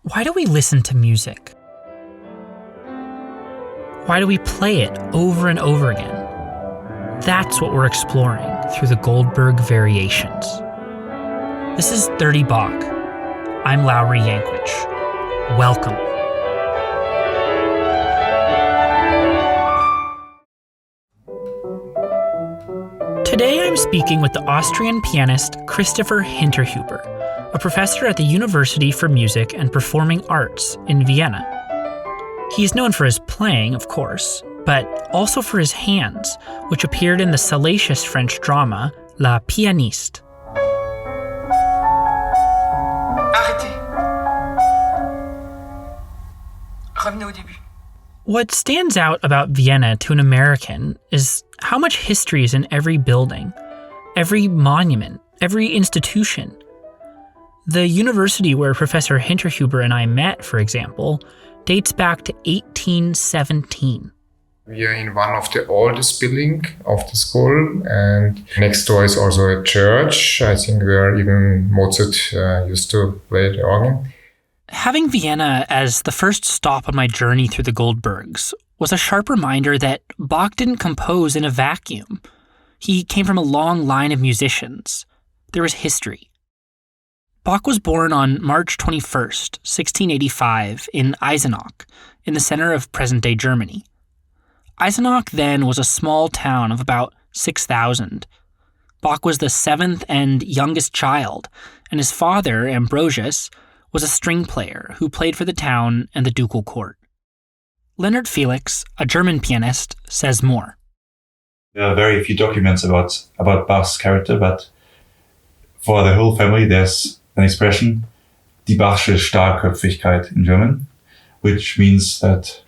Why do we listen to music? Why do we play it over and over again? That's what we're exploring through the Goldberg Variations. This is 30 Bach. I'm Lowry Yankwich. Welcome. Today I'm speaking with the Austrian pianist Christopher Hinterhuber, a professor at the University for Music and Performing Arts in Vienna. He is known for his playing, of course, but also for his hands, which appeared in the salacious French drama La Pianist. Arrêtez. Revenez au début. What stands out about Vienna to an American is how much history is in every building, every monument, every institution. The university where Professor Hinterhuber and I met, for example, dates back to 1817. We are in one of the oldest buildings of the school, and next door is also a church. I think where even Mozart used to play the organ. Having Vienna as the first stop on my journey through the Goldbergs was a sharp reminder that Bach didn't compose in a vacuum. He came from a long line of musicians. There was history. Bach was born on March 21st, 1685, in Eisenach, in the center of present-day Germany. Eisenach then was a small town of about 6,000. Bach was the seventh and youngest child, and his father, Ambrosius, was a string player who played for the town and the ducal court. Leonard Felix, a German pianist, says more. There are very few documents about Bach's character, but for the whole family there's an expression, die Bachsche Starrköpfigkeit in German, which means that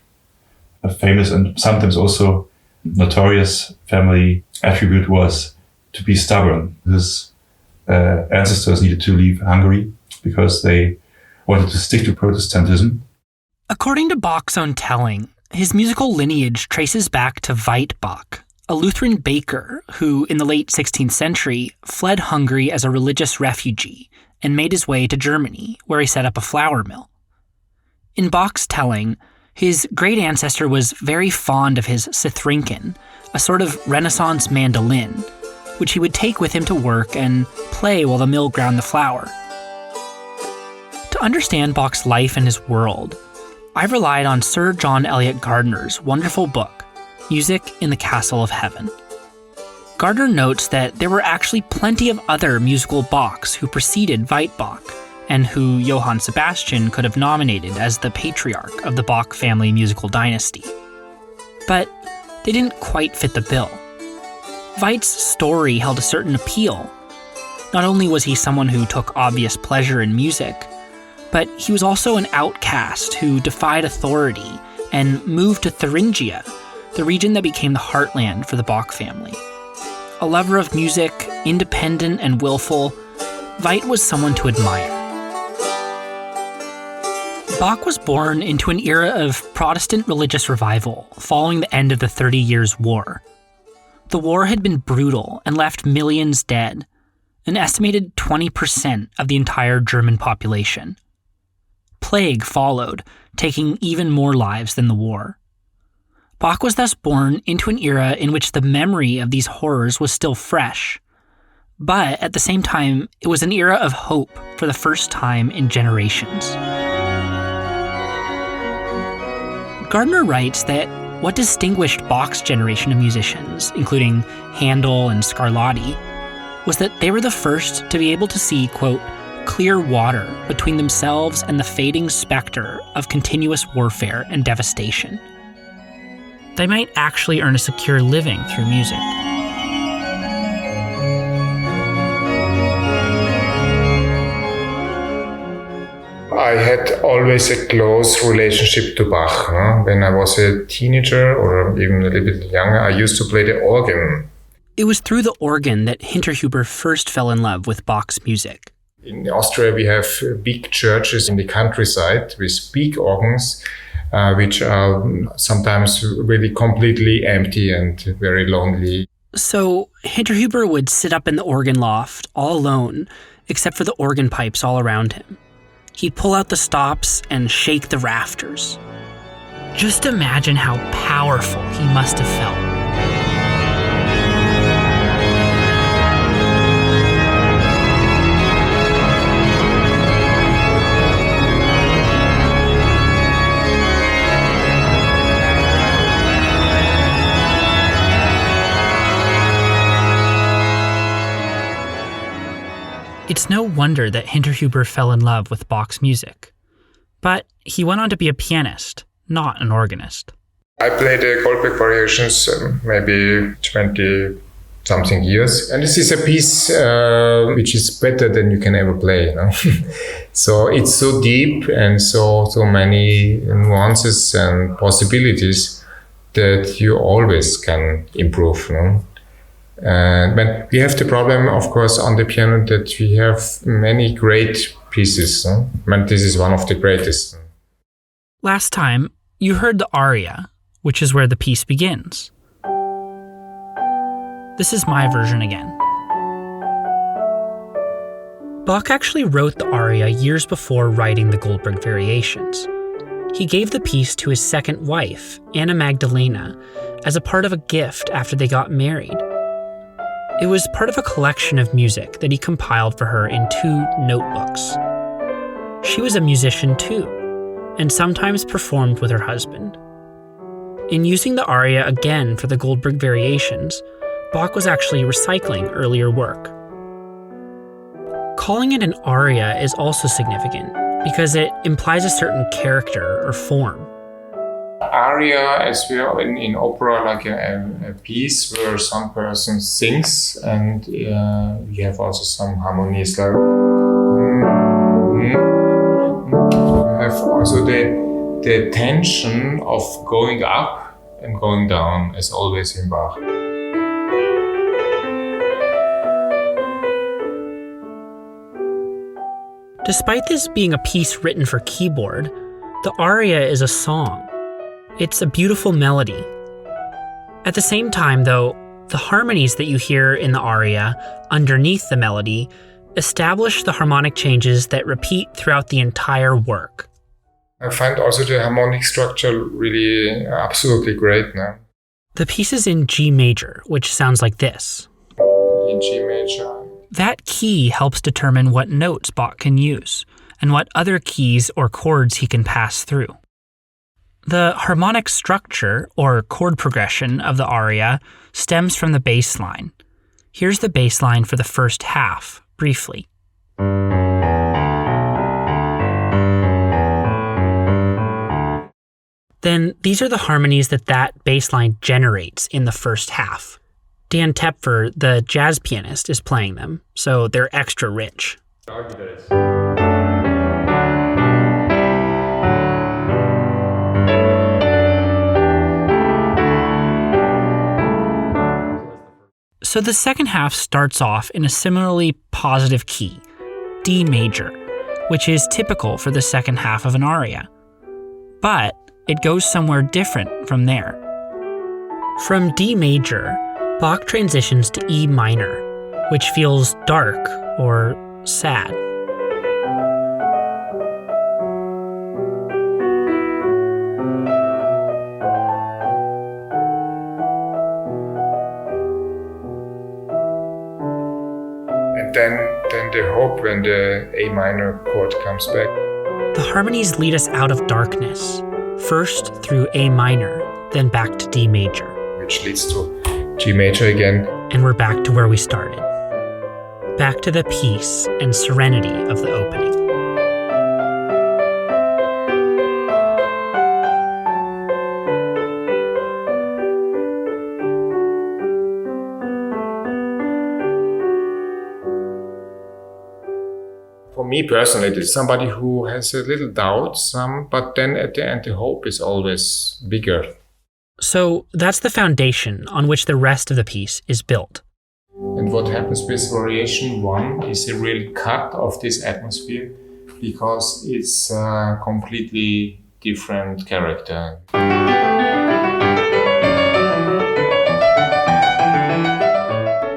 a famous and sometimes also notorious family attribute was to be stubborn. His ancestors needed to leave Hungary because they wanted to stick to Protestantism. According to Bach's own telling, his musical lineage traces back to Veit Bach, a Lutheran baker who, in the late 16th century, fled Hungary as a religious refugee and made his way to Germany, where he set up a flour mill. In Bach's telling, his great ancestor was very fond of his Cithrinken, a sort of Renaissance mandolin, which he would take with him to work and play while the mill ground the flour. To understand Bach's life and his world, I've relied on Sir John Eliot Gardner's wonderful book, Music in the Castle of Heaven. Gardner notes that there were actually plenty of other musical Bachs who preceded Veit Bach, and who Johann Sebastian could have nominated as the patriarch of the Bach family musical dynasty. But they didn't quite fit the bill. Veit's story held a certain appeal. Not only was he someone who took obvious pleasure in music, but he was also an outcast who defied authority and moved to Thuringia, the region that became the heartland for the Bach family. A lover of music, independent and willful, Veit was someone to admire. Bach was born into an era of Protestant religious revival following the end of the 30 Years' War. The war had been brutal and left millions dead, an estimated 20% of the entire German population. Plague followed, taking even more lives than the war. Bach was thus born into an era in which the memory of these horrors was still fresh. But at the same time, it was an era of hope for the first time in generations. Gardner writes that what distinguished Bach's generation of musicians, including Handel and Scarlatti, was that they were the first to be able to see, quote, clear water between themselves and the fading specter of continuous warfare and devastation. They might actually earn a secure living through music. I had always a close relationship to Bach. When I was a teenager or even a little bit younger, I used to play the organ. It was through the organ that Hinterhuber first fell in love with Bach's music. In Austria, we have big churches in the countryside with big organs, which are sometimes really completely empty and very lonely. So Hinterhuber would sit up in the organ loft all alone, except for the organ pipes all around him. He'd pull out the stops and shake the rafters. Just imagine how powerful he must have felt. It's no wonder that Hinterhuber fell in love with Bach's music. But he went on to be a pianist, not an organist. I played the Goldberg Variations maybe 20-something years. And this is a piece which is better than you can ever play. You know? So it's so deep and so many nuances and possibilities that you always can improve. You know? But we have the problem, of course, on the piano that we have many great pieces. But this is one of the greatest. Last time, you heard the aria, which is where the piece begins. This is my version again. Bach actually wrote the aria years before writing the Goldberg Variations. He gave the piece to his second wife, Anna Magdalena, as a part of a gift after they got married. It was part of a collection of music that he compiled for her in 2 notebooks. She was a musician too, and sometimes performed with her husband. In using the aria again for the Goldberg Variations, Bach was actually recycling earlier work. Calling it an aria is also significant because it implies a certain character or form. Aria, as we are in opera, like a piece where some person sings, and we have also some harmonies like. We have also the tension of going up and going down, as always in Bach. Despite this being a piece written for keyboard, the aria is a song. It's a beautiful melody. At the same time, though, the harmonies that you hear in the aria underneath the melody establish the harmonic changes that repeat throughout the entire work. I find also the harmonic structure really absolutely great now. The piece is in G major, which sounds like this. In G major. That key helps determine what notes Bach can use and what other keys or chords he can pass through. The harmonic structure, or chord progression, of the aria stems from the bass line. Here's the bass line for the first half, briefly. Then these are the harmonies that bass line generates in the first half. Dan Tepfer, the jazz pianist, is playing them, so they're extra rich. So the second half starts off in a similarly positive key, D major, which is typical for the second half of an aria. But it goes somewhere different from there. From D major, Bach transitions to E minor, which feels dark or sad. Then the hope when the A minor chord comes back. The harmonies lead us out of darkness, first through A minor, then back to D major. Which leads to G major again. And we're back to where we started. Back to the peace and serenity of the opening. For me personally, it is somebody who has a little doubt, but then at the end the hope is always bigger. So that's the foundation on which the rest of the piece is built. And what happens with Variation 1 is a real cut of this atmosphere because it's a completely different character.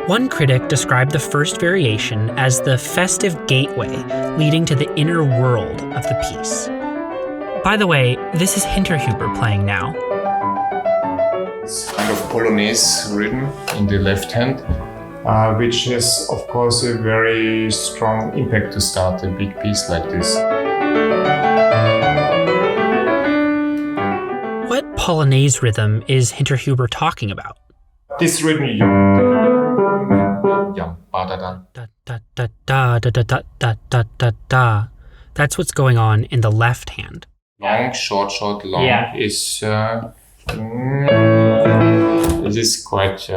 One critic described the first variation as the festive gateway leading to the inner world of the piece. By the way, this is Hinterhuber playing now. It's kind of Polonaise rhythm in the left hand, which has, of course, a very strong impact to start a big piece like this. What Polonaise rhythm is Hinterhuber talking about? This rhythm, Da. That's what's going on in the left hand. long, short, long is it is quite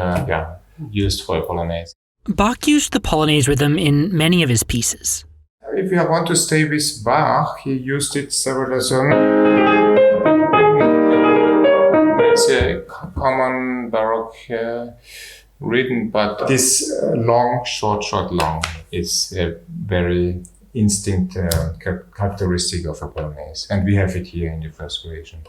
used for a Polonaise. Bach used the Polonaise rhythm in many of his pieces. If you want to stay with Bach, he used it several as it's a common Baroque rhythm, but this long, short, long is a very instinct characteristic of a Polonaise, and we have it here in the first variation.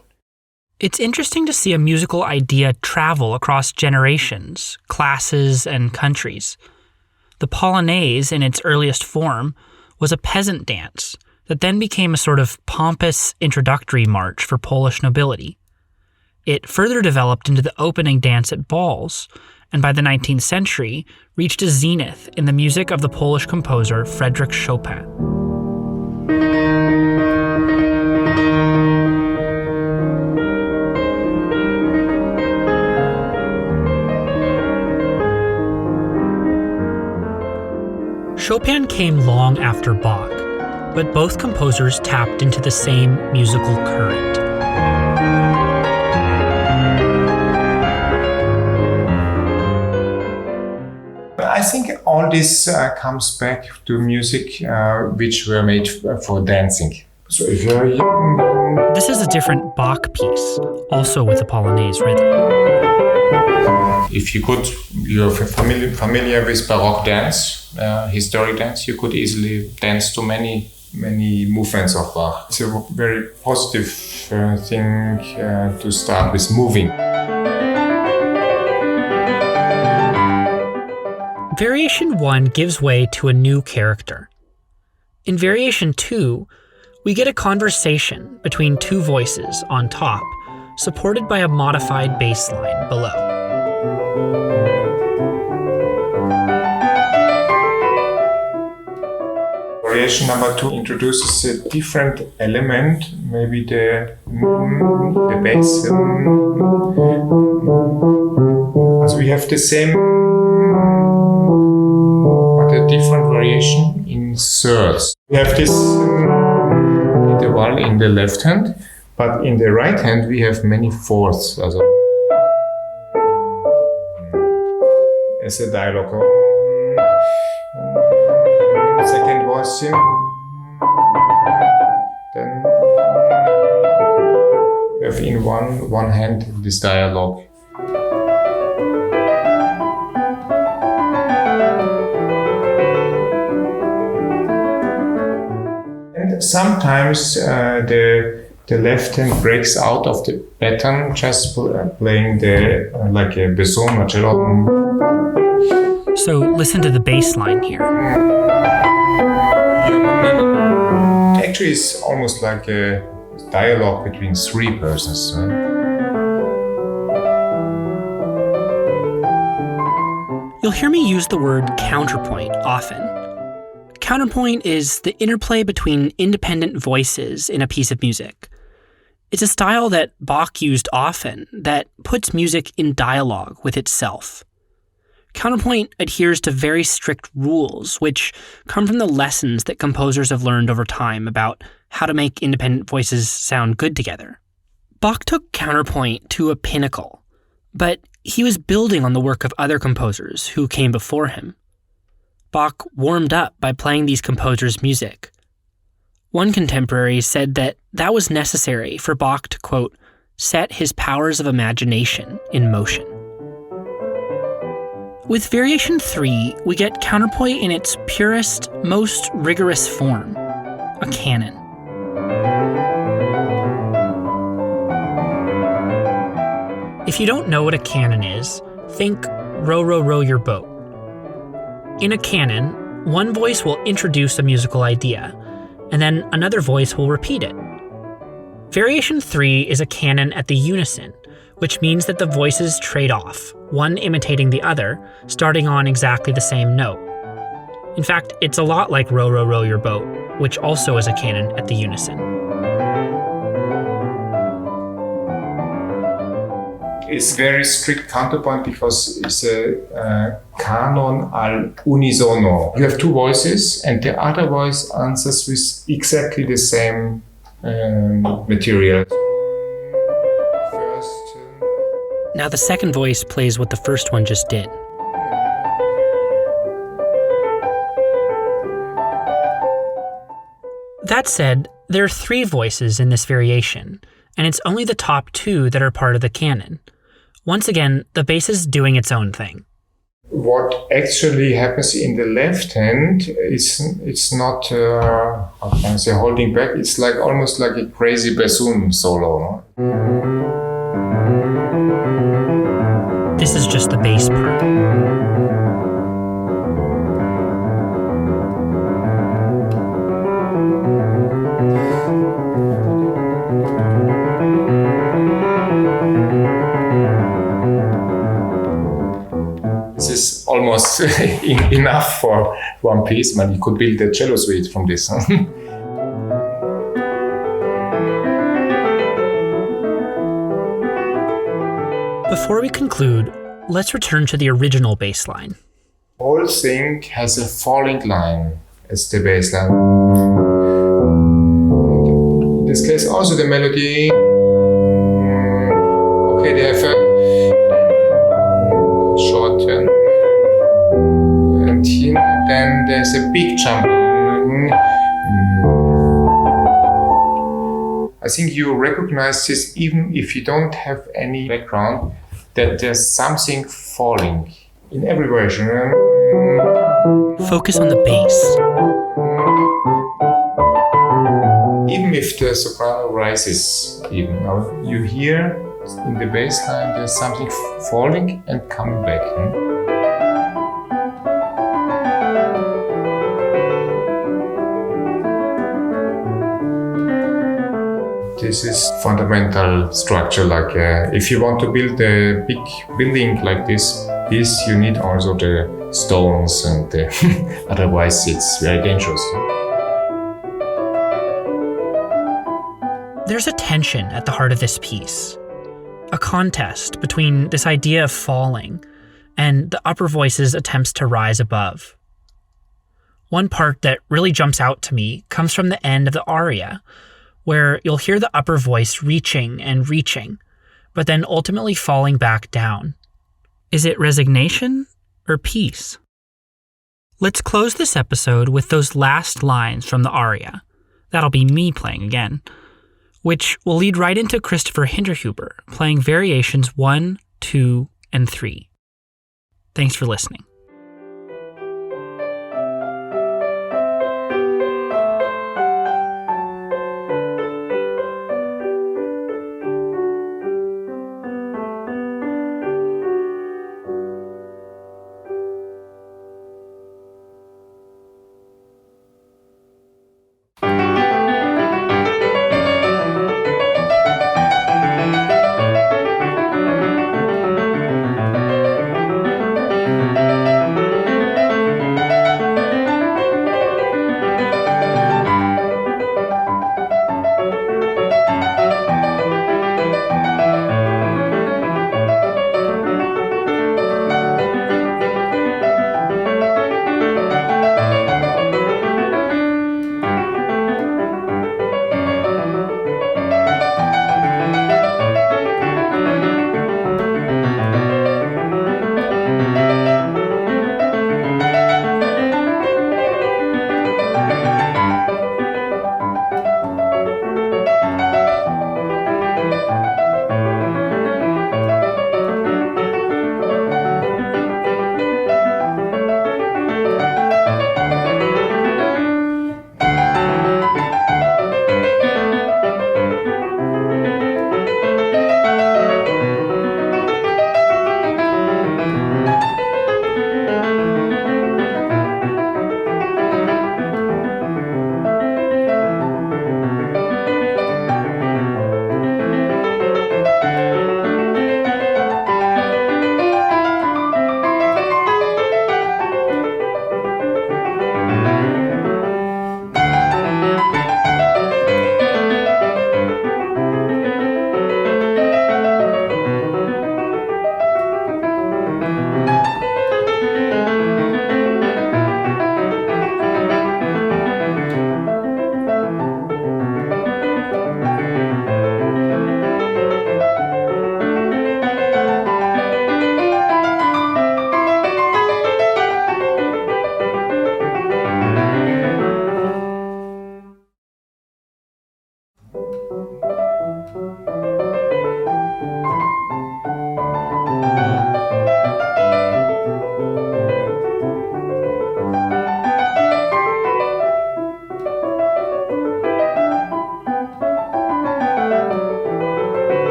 It's interesting to see a musical idea travel across generations, classes, and countries. The Polonaise, in its earliest form, was a peasant dance that then became a sort of pompous introductory march for Polish nobility. It further developed into the opening dance at balls, and by the 19th century, reached a zenith in the music of the Polish composer Frédéric Chopin. Chopin came long after Bach, but both composers tapped into the same musical current. I think all this comes back to music which were made for dancing. So if you're This is a different Bach piece, also with a Polonaise rhythm. If you're familiar with Baroque dance, historic dance, you could easily dance to many movements of Bach. It's a very positive thing to start with moving. Variation 1 gives way to a new character. In Variation 2, we get a conversation between two voices on top, supported by a modified bass line below. Variation number 2 introduces a different element, maybe the bass. So we have the same, but a different variation in thirds. We have this interval in the left hand, but in the right hand we have many fourths. Also, as a dialogue. Second voice, then we have in one hand this dialogue. And sometimes the left hand breaks out of the pattern, just playing like a basson or cello. So listen to the bass line here. Actually, it's almost like a dialogue between three persons. You'll hear me use the word counterpoint often. Counterpoint is the interplay between independent voices in a piece of music. It's a style that Bach used often that puts music in dialogue with itself. Counterpoint adheres to very strict rules, which come from the lessons that composers have learned over time about how to make independent voices sound good together. Bach took counterpoint to a pinnacle, but he was building on the work of other composers who came before him. Bach warmed up by playing these composers' music. One contemporary said that was necessary for Bach to, quote, set his powers of imagination in motion. With Variation 3, we get counterpoint in its purest, most rigorous form, a canon. If you don't know what a canon is, think Row, Row, Row Your Boat. In a canon, one voice will introduce a musical idea, and then another voice will repeat it. Variation 3 is a canon at the unison, which means that the voices trade off, one imitating the other, starting on exactly the same note. In fact, it's a lot like Row, Row, Row Your Boat, which also is a canon at the unison. It's very strict counterpoint because it's a canon al unisono. You have two voices and the other voice answers with exactly the same material. First, Now the second voice plays what the first one just did. That said, there are 3 voices in this variation, and it's only the top 2 that are part of the canon. Once again, the bass is doing its own thing. what actually happens in the left hand is it's not how can I say holding back. It's like almost like a crazy bassoon solo. This is just the bass part. This is almost enough for one piece, but you could build a cello suite from this. Before we conclude, let's return to the original bass line. The whole thing has a falling line as the bass line. In this case, also the melody. Okay, they have a short turn. And here, then there's a big jump. I think you recognize this even if you don't have any background, that there's something falling in every version. Focus on the bass. Even if the soprano rises, even now you hear in the bass line there's something falling and coming back. This is fundamental structure. Like if you want to build a big building like this, you need also the stones, and otherwise it's very dangerous. There's a tension at the heart of this piece, a contest between this idea of falling and the upper voice's attempts to rise above. One part that really jumps out to me comes from the end of the aria, where you'll hear the upper voice reaching and reaching, but then ultimately falling back down. Is it resignation or peace? Let's close this episode with those last lines from the aria. That'll be me playing again, which will lead right into Christopher Hinterhuber playing variations 1, 2, and 3. Thanks for listening.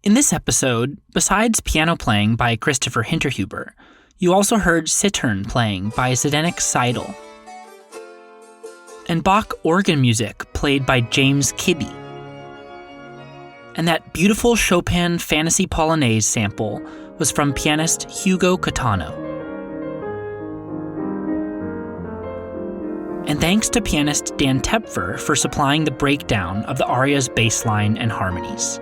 In this episode, besides piano playing by Christopher Hinterhuber, you also heard cittern playing by Zdeněk Seidel, and Bach organ music played by James Kibbe, and that beautiful Chopin Fantasy Polonaise sample was from pianist Hugo Catano. And thanks to pianist Dan Tepfer for supplying the breakdown of the aria's bass line and harmonies.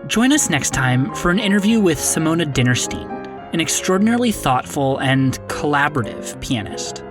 Join us next time for an interview with Simona Dinnerstein, an extraordinarily thoughtful and collaborative pianist.